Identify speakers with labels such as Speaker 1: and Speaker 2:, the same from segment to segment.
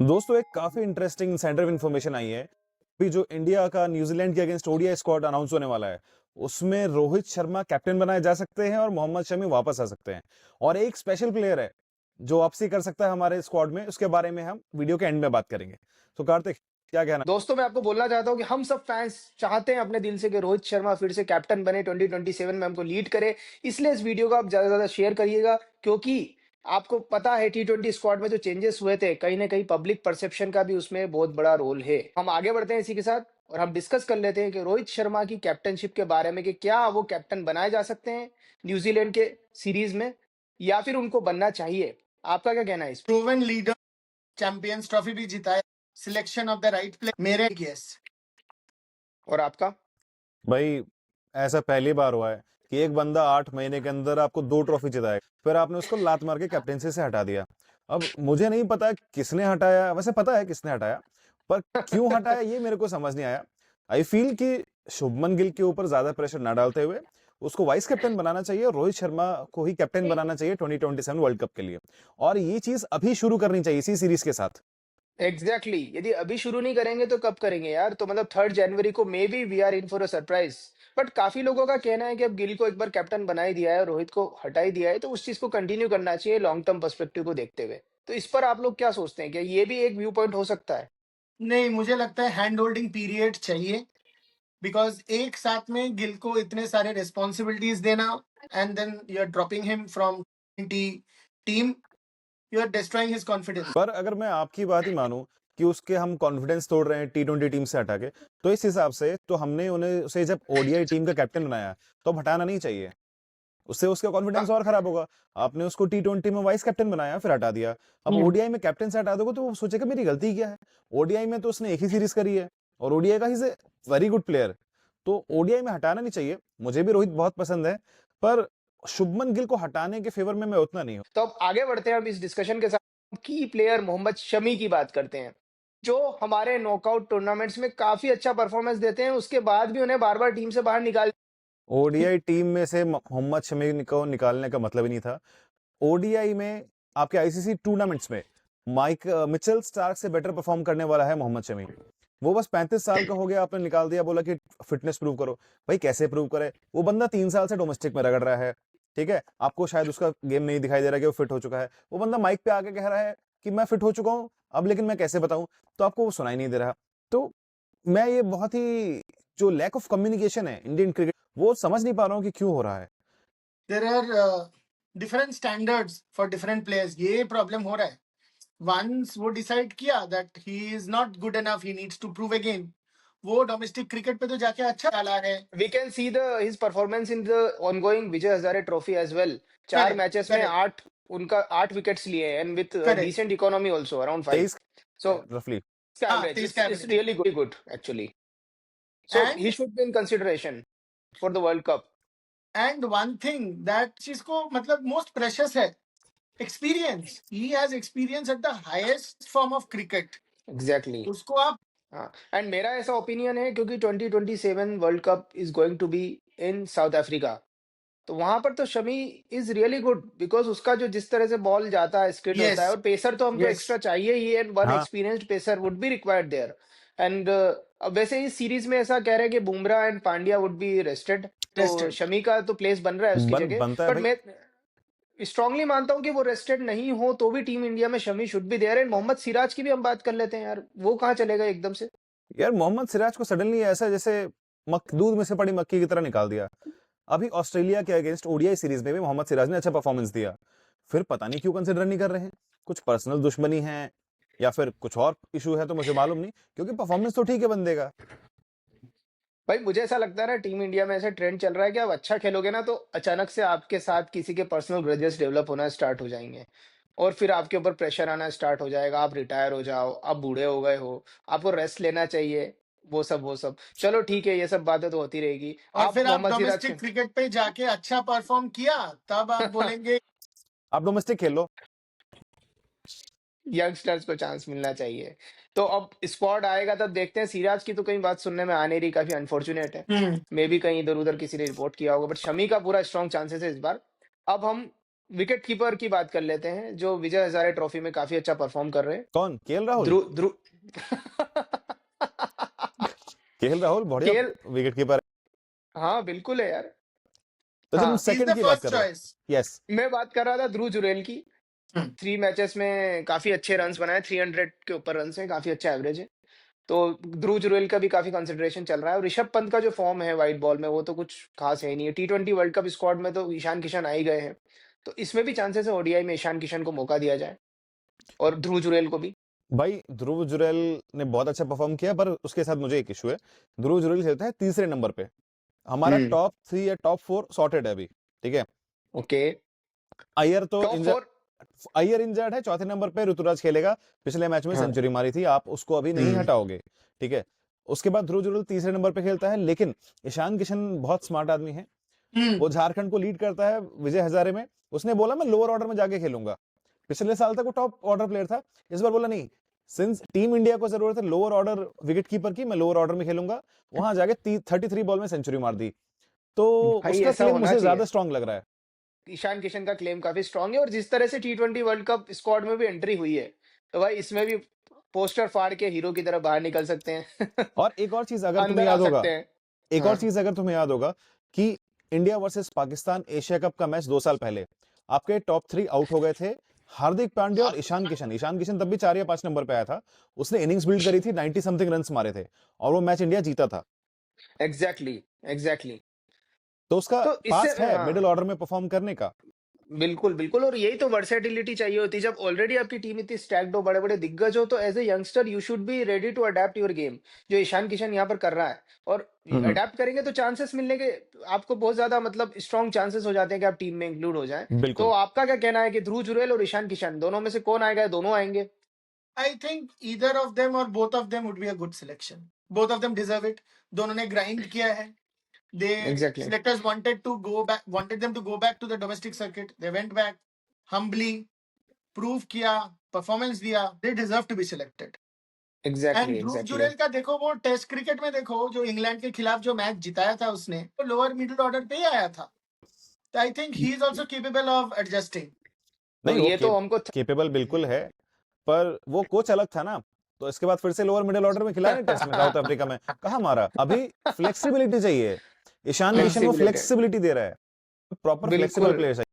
Speaker 1: दोस्तों, एक काफी इंटरेस्टिंग सेंटर ऑफ इन्फॉर्मेशन आई है। अभी जो इंडिया का न्यूजीलैंड के अगेंस्ट ओडीआई स्क्वाड अनाउंस होने वाला है, उसमें रोहित शर्मा कैप्टन बनाए जा सकते हैं और मोहम्मद शमी वापस आ सकते हैं। और एक स्पेशल प्लेयर है जो वापसी कर सकता है हमारे स्क्वाड में, उसके बारे में हम वीडियो के एंड में बात करेंगे। तो कार्तिक, क्या कहना?
Speaker 2: दोस्तों मैं आपको बोलना चाहता हूं कि हम सब फैंस चाहते हैं अपने दिल से कि रोहित शर्मा फिर से कैप्टन बने 2027 में हमको लीड करे। इसलिए इस वीडियो को आप ज्यादा से ज्यादा शेयर करिएगा, क्योंकि आपको पता है T20 स्क्वाड में जो चेंजेस हुए थे, कहीं ना कहीं पब्लिक परसेप्शन का भी उसमें बहुत बड़ा रोल है। हम आगे बढ़ते हैं इसी के साथ और हम डिस्कस कर लेते हैं कि रोहित शर्मा की कैप्टनशिप के बारे में, कि क्या वो कैप्टन बनाए जा सकते हैं न्यूजीलैंड के सीरीज में या फिर उनको बनना चाहिए। आपका क्या कहना है इस पर?
Speaker 3: प्रूवन लीडर, चैंपियंस ट्रॉफी भी जिताया, selection of the right player, मेरे यस।
Speaker 2: और आपका?
Speaker 1: भाई, ऐसा पहली बार हुआ है कि एक बंदा 8 महीने के अंदर आपको 2 ट्रॉफी जिताए, फिर आपने उसको लात मार के कैप्टेंसी से हटा दिया। अब मुझे नहीं पता किसने हटाया, वैसे पता है किसने हटाया, पर क्यों हटाया ये मेरे को समझ नहीं आया। आई फील कि शुभमन गिल के ऊपर ज्यादा प्रेशर ना डालते हुए उसको वाइस कैप्टन बनाना चाहिए और रोहित शर्मा को ही कैप्टन बनाना चाहिए 2027 वर्ल्ड कप के लिए। और ये चीज अभी शुरू करनी चाहिए इसी सीरीज के साथ।
Speaker 2: Exactly exactly. यदि अभी शुरू नहीं करेंगे तो कब करेंगे यार? तो मतलब 3 जनवरी को maybe we are in for a surprise. But काफी लोगों का कहना है कि अब गिल को एक बार कैप्टन बना ही दिया है, रोहित को हटा ही दिया है, तो उस चीज को कंटिन्यू करना चाहिए लॉन्ग टर्म पर्सपेक्टिव को देखते हुए। तो इस पर आप लोग क्या सोचते हैं, कि ये भी एक व्यू पॉइंट हो सकता है?
Speaker 3: नहीं, मुझे लगता है हैंड होल्डिंग पीरियड चाहिए, बिकॉज एक साथ में गिल को इतने सारे रिस्पॉन्सिबिलिटीज देना and then you are dropping him from team, you are destroying his confidence.
Speaker 1: पर अगर मैं आपकी बात ही मानूं कि उसके हम कॉन्फिडेंस तोड़ रहे हैं T20 टीम से हटा के, तो इस हिसाब से तो हमने उन्हें उसे जब ओडीआई टीम का कैप्टन बनाया तो अब हटाना नहीं चाहिए। उससे उसका कॉन्फिडेंस और खराब होगा। आपने उसको T20 में वाइस कैप्टन बनाया, फिर हटा दिया। अब ओडीआई में कैप्टन से हटा दोगे तो वो सोचेगा मेरी गलती क्या है। ओडीआई में तो उसने एक ही सीरीज करी है और ओडीआई का ही से वेरी गुड प्लेयर। तो ओडीआई में हटाना नहीं चाहिए। मुझे भी रोहित बहुत पसंद है, पर शुभमन गिल को हटाने के फेवर में मैं उतना नहीं हूं।
Speaker 2: तो अब आगे बढ़ते हैं हम इस डिस्कशन के साथ। की प्लेयर मोहम्मद शमी की बात करते हैं, जो हमारे नॉकआउट टूर्नामेंट्स में काफी अच्छा परफॉर्मेंस देते हैं, उसके बाद भी उन्हें बार बार टीम से बाहर निकाल।
Speaker 1: ओडीआई टीम में से मोहम्मद शमी को निकालने का मतलब ही नहीं था। ओडीआई में आपके आईसीसी टूर्नामेंट्स में माइक मिचेल स्टार्क से बेटर परफॉर्म करने वाला है मोहम्मद शमी। वो बस 35 साल का हो गया, आपने निकाल दिया, बोला कि फिटनेस प्रूव करो। भाई कैसे प्रूव करे? वो बंदा 3 साल से डोमेस्टिक में रगड़ रहा है। ठीक है, आपको शायद उसका गेम नहीं दिखाई दे रहा कि वो फिट हो चुका है। वो बंदा माइक पे आके कह रहा है कि मैं फिट हो चुका हूं अब, लेकिन मैं कैसे बताऊं? तो आपको वो सुनाई नहीं दे रहा। तो मैं ये बहुत ही जो लैक ऑफ कम्युनिकेशन है इंडियन क्रिकेट, वो समझ नहीं पा रहा हूँ कि क्यों हो रहा है।
Speaker 3: There are different standards for different players, ये प्रॉब्लम हो रहा है। वंस वो डिसाइड किया that he is not good enough, he needs to prove again, वो डोमेस्टिक क्रिकेट पे तो जाके अच्छा डाला है।
Speaker 2: We can see the his performance in the ongoing Vijay Hazare Trophy as well. 4
Speaker 3: correct
Speaker 2: matches में
Speaker 3: करेक्ट
Speaker 2: 8 उनका 8 विकेट्स लिए हैं, and with
Speaker 3: correct,
Speaker 2: decent economy also around 5.
Speaker 1: 23
Speaker 2: So
Speaker 1: रफली।
Speaker 2: his
Speaker 3: हाँ
Speaker 2: average
Speaker 3: 23
Speaker 2: is
Speaker 3: का
Speaker 2: is
Speaker 3: average.
Speaker 2: really good actually. So
Speaker 3: and
Speaker 2: he should be in consideration for the World Cup.
Speaker 3: And one thing that चीज को मतलब most precious है, experience. He has experience at the highest form of cricket,
Speaker 2: Exactly.
Speaker 3: उसको आप।
Speaker 2: हाँ, and मेरा ऐसा opinion है, क्योंकि 2027 world cup is going to be in South Africa, तो वहां पर तो Shami is really good, because उसका जो जिस तरह से बॉल जाता है, स्किड होता
Speaker 3: यस
Speaker 2: है, और पेसर तो हमको
Speaker 3: यस,
Speaker 2: एक्स्ट्रा चाहिए ही, एंड वन
Speaker 1: हाँ,
Speaker 2: experienced pacer would be required there. And अब वैसे इस सीरीज में ऐसा कह रहे हैं कि Bumrah and Pandya would be rested, तो
Speaker 3: टेस्टेड।
Speaker 2: शमी का तो प्लेस बन रहा है उसकी जगह।
Speaker 1: बनता है
Speaker 2: बट
Speaker 1: भाई।
Speaker 2: मैं स्ट्रांगली मानता हूं कि वो रेस्टेड नहीं हो तो भी टीम इंडिया में Shami should be there. And Mohammad Siraj की भी हम बात कर लेते हैं यार, वो कहाँ चलेगा एकदम से?
Speaker 1: यार मोहम्मद सिराज को सडनली ऐसा जैसे दूध में से पड़ी मक्खी की तरह निकाल दिया। अभी ऑस्ट्रेलिया के अगेंस्ट ओडीआई सीरीज में भी मोहम्मद सिराज ने अच्छा परफॉर्मेंस दिया, फिर पता नहीं क्यों कंसिडर नहीं कर रहे हैं। कुछ पर्सनल दुश्मनी है या फिर कुछ और इशू है तो मुझे मालूम नहीं, क्योंकि परफॉर्मेंस तो ठीक है बंदे का।
Speaker 2: भाई मुझे ऐसा लगता है ना, टीम इंडिया में ऐसा ट्रेंड चल रहा है कि आप अच्छा खेलोगे ना, तो अचानक से आपके साथ किसी के पर्सनल ग्रजेस डेवलप होना स्टार्ट हो जाएंगे, और फिर आपके ऊपर प्रेशर आना स्टार्ट हो जाएगा। आप रिटायर हो जाओ, आप बूढ़े हो गए हो, आपको रेस्ट लेना चाहिए, वो सब चलो ठीक है, ये सब बातें तो होती रहेगी।
Speaker 3: और
Speaker 2: आप
Speaker 3: फिर आप
Speaker 2: मोहम्मद सिराज
Speaker 3: डोमेस्टिक क्रिकेट पे जाके अच्छा परफॉर्म किया, तब आप बोलेंगे।
Speaker 1: आप डोमेस्टिक खेल लो।
Speaker 2: यंगस्टर्स को चांस मिलना चाहिए। तो अब स्क्वाड आएगा तब देखते हैं। सिराज की तो कहीं बात सुनने में आ नहीं रही, काफी अनफॉर्चुनेट है। मे भी कहीं इधर उधर किसी ने रिपोर्ट किया होगा, बट शमी का पूरा स्ट्रॉन्ग चांसेस है इस बार। अब हम विकेट कीपर की बात कर लेते हैं जो विजय हजारे ट्रॉफी में काफी अच्छा परफॉर्म कर रहे हैं।
Speaker 1: कौन? केएल राहुल?
Speaker 2: ध्रुव ध्रुव
Speaker 1: केएल राहुल बढ़िया
Speaker 2: केएल,
Speaker 1: विकेट कीपर है।
Speaker 2: हाँ बिल्कुल है यार।
Speaker 1: तो जब हम
Speaker 2: हाँ,
Speaker 3: He's
Speaker 1: सेकंड
Speaker 3: the
Speaker 1: की बात
Speaker 3: first
Speaker 1: कर रहे हैं,
Speaker 3: choice.
Speaker 1: यस,
Speaker 2: मैं बात कर रहा था ध्रुव जुरैल की।
Speaker 3: हम्म।
Speaker 2: 3 मैचेस में काफी अच्छे रन्स बनाए, 300 के ऊपर रन्स है, काफी अच्छा एवरेज है। तो ध्रुव जुरैल का भी काफी कंसिडरेशन चल रहा है, और ऋषभ पंत का जो फॉर्म है व्हाइट बॉल में वो तो कुछ खास है ही नहीं है। T20 वर्ल्ड कप स्क्वाड में तो ईशान किशन आ ही गए हैं, तो इसमें भी चांसेस है ओडीआई में ईशान किशन को मौका दिया जाए और ध्रुव जुरैल को भी।
Speaker 1: भाई ध्रुव जुरैल ने बहुत अच्छा परफॉर्म किया, पर उसके साथ मुझे एक इशू है। ध्रुव जुरैल खेलता है तीसरे नंबर पे। हमारा
Speaker 2: हम्म,
Speaker 1: टॉप 3 या टॉप 4 सॉर्टेड है अभी, ठीक है।
Speaker 2: ओके।
Speaker 1: अय्यर तो
Speaker 2: टॉप 4,
Speaker 1: अय्यर इंजर्ड है, चौथे नंबर पे ऋतुराज खेलेगा, पिछले मैच में
Speaker 2: हाँ,
Speaker 1: सेंचुरी मारी थी, आप उसको अभी नहीं
Speaker 2: हम्म,
Speaker 1: हटाओगे, ठीक है। उसके बाद ध्रुव जुरैल तीसरे नंबर पे खेलता है, लेकिन ईशान किशन बहुत स्मार्ट आदमी है।
Speaker 3: हम्म।
Speaker 1: वो झारखंड को लीड करता है विजय हजारे में। उसने बोला मैं लोअर ऑर्डर में जाके खेलूंगा। पिछले साल तक वो टॉप ऑर्डर प्लेयर था, इस बार बोला नहीं, सिंस टीम इंडिया को जरूरत है लोअर ऑर्डर विकेट कीपर की, मैं लोअर ऑर्डर में खेलूंगा। वहां जाके 33 बॉल में सेंचुरी मार दी। तो
Speaker 2: भाई
Speaker 1: उसका
Speaker 2: ऐसा
Speaker 1: क्लेम
Speaker 2: होना
Speaker 1: मुझे
Speaker 2: चाहिए।
Speaker 1: ज्यादा स्ट्रांग लग रहा है।
Speaker 2: ईशान किशन का क्लेम काफी स्ट्रांग है, और जिस तरह से T20 वर्ल्ड कप स्क्वाड में भी एंट्री हुई है, तो भाई इसमें भी पोस्टर फाड़ के हीरो की तरह बाहर निकल सकते हैं।
Speaker 1: और एक और चीज अगर तुम्हें
Speaker 2: अंदर आ
Speaker 1: याद होगा,
Speaker 2: सकते हैं।
Speaker 1: एक और
Speaker 2: हाँ,
Speaker 1: चीज अगर तुम्हें याद होगा कि India versus Pakistan Asia cup का मैच 2 साल पहले आपके टॉप 3 आउट हो गए थे, हार्दिक पांड्या और ईशान किशन। ईशान किशन तब भी 4 या 5 नंबर पे आया था। उसने इनिंग्स बिल्ड करी थी, 90 समथिंग रन्स मारे थे, और वो मैच इंडिया जीता था।
Speaker 2: Exactly, exactly.
Speaker 1: तो उसका
Speaker 2: तो इससे
Speaker 1: पास्ट है मिडिल
Speaker 2: हाँ,
Speaker 1: ऑर्डर में परफॉर्म करने का।
Speaker 2: बिल्कुल बिल्कुल, और यही तो वर्सेटिलिटी चाहिए होती है जब ऑलरेडी आपकी टीम इतनी स्टैक्ड हो, बड़े बड़े दिग्गज हो, तो as a youngster you should be ready to adapt your game, जो ईशान किशन यहाँ पर कर रहा है। और अडेप्ट करेंगे तो चांसेस मिलने के आपको बहुत ज्यादा मतलब स्ट्रॉन्ग चांसेस हो जाते हैं कि आप टीम में इंक्लूड हो जाएं। तो
Speaker 1: बिल्कुल।
Speaker 2: आपका क्या कहना है कि ध्रुव जुरैल और ईशान किशन दोनों में से कौन आएगा, या दोनों आएंगे?
Speaker 3: I think either of them or both of them would be a good selection. Both of them deserve it. दोनों ने grind किया है. They
Speaker 2: exactly,
Speaker 3: selectors wanted them to go back to the domestic circuit. They went back humbly, prove किया, performance दिया. They deserve to be selected.
Speaker 2: Exactly,
Speaker 3: and Dhruv
Speaker 2: exactly.
Speaker 3: Jurel का देखो, वो test cricket में देखो जो इंग्लैंड के खिलाफ जो मैच जिताया था उसने, वो लोअर मिडिल ऑर्डर पे ही आया था. तो I think he is also capable of adjusting.
Speaker 2: तो
Speaker 1: नहीं, वो
Speaker 2: ये तो हमको
Speaker 1: केपेबल बिल्कुल है, पर वो कोच अलग था ना। तो इसके बाद फिर से लोअर मिडिल ऑर्डर में खिलाया नहीं टेस्ट में, साउथ अफ्रीका में कहा मारा। अभी फ्लेक्सिबिलिटी चाहिए। ईशान किशन वो
Speaker 2: फ्लेक्सिबिलिटी,
Speaker 1: फ्लेक्सिबिलिटी दे रहा है, प्रॉपर फ्लेक्सिबल
Speaker 2: बिल्कुल
Speaker 1: प्लेयर चाहिए।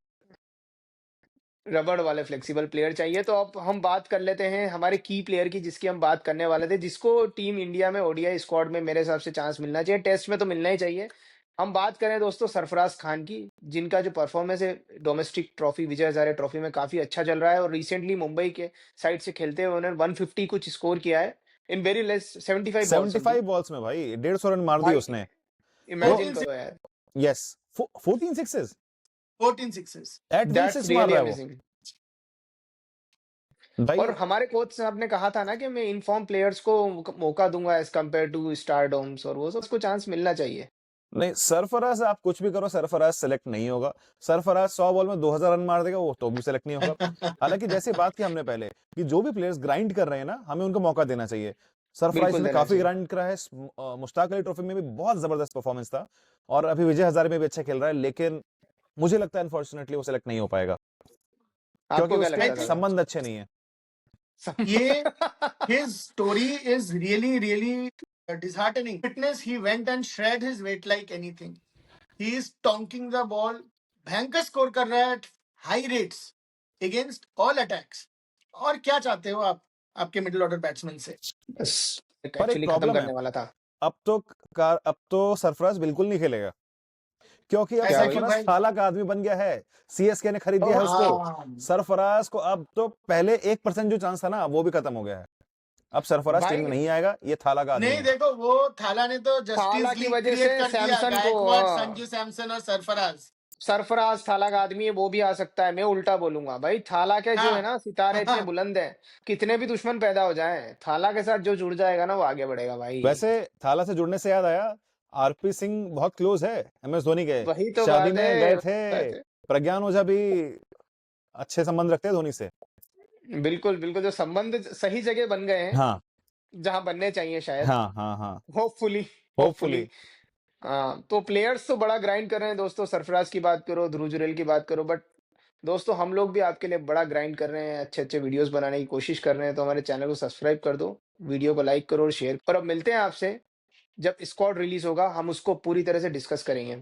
Speaker 2: रबड़ वाले फ्लेक्सिबल प्लेयर चाहिए। तो अब हम बात कर लेते हैं हमारे की प्लेयर की, जिसकी हम बात करने वाले थे, जिसको टीम इंडिया में ओडीआई स्क्वाड में मेरे हिसाब से चांस मिलना चाहिए, टेस्ट में तो मिलना ही चाहिए। हम बात करें दोस्तों सरफराज खान की, जिनका जो परफॉर्मेंस है domestic trophy Vijay Hazare trophy में काफी अच्छा चल रहा है, और रिसेंटली मुंबई के साइड से खेलते हुए उन्होंने 150 कुछ स्कोर किया है in very less 75 balls
Speaker 1: 75
Speaker 2: only.
Speaker 1: Balls में भाई 150 रन मार दिए
Speaker 2: भाई
Speaker 1: उसने।
Speaker 2: इमेजिन
Speaker 3: 14
Speaker 2: करो यार,
Speaker 1: yes, 14 sixes
Speaker 3: 14 sixes.
Speaker 1: At will
Speaker 2: that's
Speaker 1: six मार
Speaker 2: रियली
Speaker 1: रहा है वो
Speaker 2: अमेजिंग।
Speaker 1: भाई।
Speaker 2: और हमारे कोच साहब ने कहा था ना कि मैं इनफॉर्म प्लेयर्स को मौका दूंगा एज कम्पेयर टू स्टारडोम्स, और वो सब उसको चांस मिलना चाहिए।
Speaker 1: नहीं, सरफराज आप कुछ भी करो, सरफराज सेलेक्ट नहीं होगा। सरफराज 100 बॉल में 2000 रन मार देगा, वो तो भी सेलेक्ट नहीं होगा। हालांकि जैसे बात की हमने पहले कि जो भी प्लेयर्स ग्राइंड कर रहे हैं ना, हमें उनको मौका देना चाहिए। सरफराज
Speaker 2: बिल्कुल
Speaker 1: ने
Speaker 2: देना
Speaker 1: काफी
Speaker 2: चाहिए।
Speaker 1: ग्राइंड करा है। मुश्ताक अली ट्रॉफी में भी बहुत जबरदस्त परफॉर्मेंस था, और अभी विजय हजारे में भी अच्छा खेल रहा है, लेकिन मुझे लगता है अनफॉर्चुनेटली वो सेलेक्ट नहीं हो पाएगा, क्योंकि
Speaker 2: आपको क्या
Speaker 1: उसके
Speaker 2: लगता था?
Speaker 1: संबंध अच्छे नहीं है।
Speaker 3: ये his story is really disheartening. Fitness, he went and shred his weight like anything. He is tonking the ball. भयंकर स्कोर कर रहा है at high rates against all attacks. और क्या चाहते हो आप आपके मिडिल ऑर्डर बैट्समैन से?
Speaker 2: बस
Speaker 1: पर एक
Speaker 2: एक्चुअली खत्म
Speaker 1: प्रॉब्लम है,
Speaker 2: करने वाला था।
Speaker 1: अब तो सरफराज बिल्कुल नहीं खेलेगा, क्योंकि अब
Speaker 3: ऐसा
Speaker 2: क्या
Speaker 3: क्यों
Speaker 2: भाई?
Speaker 1: सरफराज
Speaker 3: भाई?
Speaker 1: थाला का आदमी बन गया है। सीएसके ने खरीद लिया है उसको।
Speaker 3: हाँ.
Speaker 1: सरफराज को अब तो पहले 1% जो चांस था ना, वो भी खत्म हो गया है। अब सरफराज टीम में
Speaker 2: भाई
Speaker 1: नहीं आएगा, ये थाला का आदमी
Speaker 3: नहीं,
Speaker 1: है।
Speaker 3: देखो वो थाला ने तो
Speaker 2: थाला
Speaker 3: जस्टिस
Speaker 2: की
Speaker 3: लीग
Speaker 2: वजह
Speaker 3: क्रिएट
Speaker 2: से
Speaker 3: कर दिया.
Speaker 2: सैमसन को
Speaker 3: गायकवाड़, संजू सैमसन और सरफराज.
Speaker 2: सरफराज थाला का आदमी है, वो भी आ सकता है। मैं उल्टा बोलूंगा भाई, थाला के जो है
Speaker 3: हाँ.
Speaker 2: ना सितारे इतने
Speaker 3: हाँ.
Speaker 2: बुलंद हैं, कितने भी दुश्मन पैदा हो जाएं, थाला के साथ जो जुड़ जाएगा ना वो आगे बढ़ेगा भाई।
Speaker 1: वैसे थाला से जुड़ने से याद आया, आरपी सिंह बहुत क्लोज है एमएस धोनी के।
Speaker 2: वही तो
Speaker 1: शादी
Speaker 2: बात
Speaker 1: में गए
Speaker 2: है।
Speaker 1: थे। प्रज्ञान ओझा भी अच्छे संबंध रखते हैं धोनी से।
Speaker 2: बिल्कुल बिल्कुल, जो संबंध सही जगह बन गए हैं,
Speaker 1: हाँ
Speaker 2: जहां बनने चाहिए शायद।
Speaker 1: हाँ हाँ हाँ,
Speaker 2: होपफुली, होपफुली।
Speaker 1: होपफुली।
Speaker 2: हाँ, तो प्लेयर्स तो बड़ा ग्राइंड कर रहे हैं दोस्तों। सरफराज की बात करो, ध्रुव जुरैल की बात करो, बट दोस्तों हम लोग भी आपके लिए बड़ा ग्राइंड कर रहे हैं, अच्छे-अच्छे वीडियोज़ बनाने की कोशिश कर रहे हैं, तो हमारे चैनल को सब्सक्राइब कर दो, वीडियो को लाइक करो और शेयर और अब मिलते हैं आपसे, जब स्क्वाड रिलीज़ होगा, हम उसको पूरी तरह से डिस्कस करेंगे।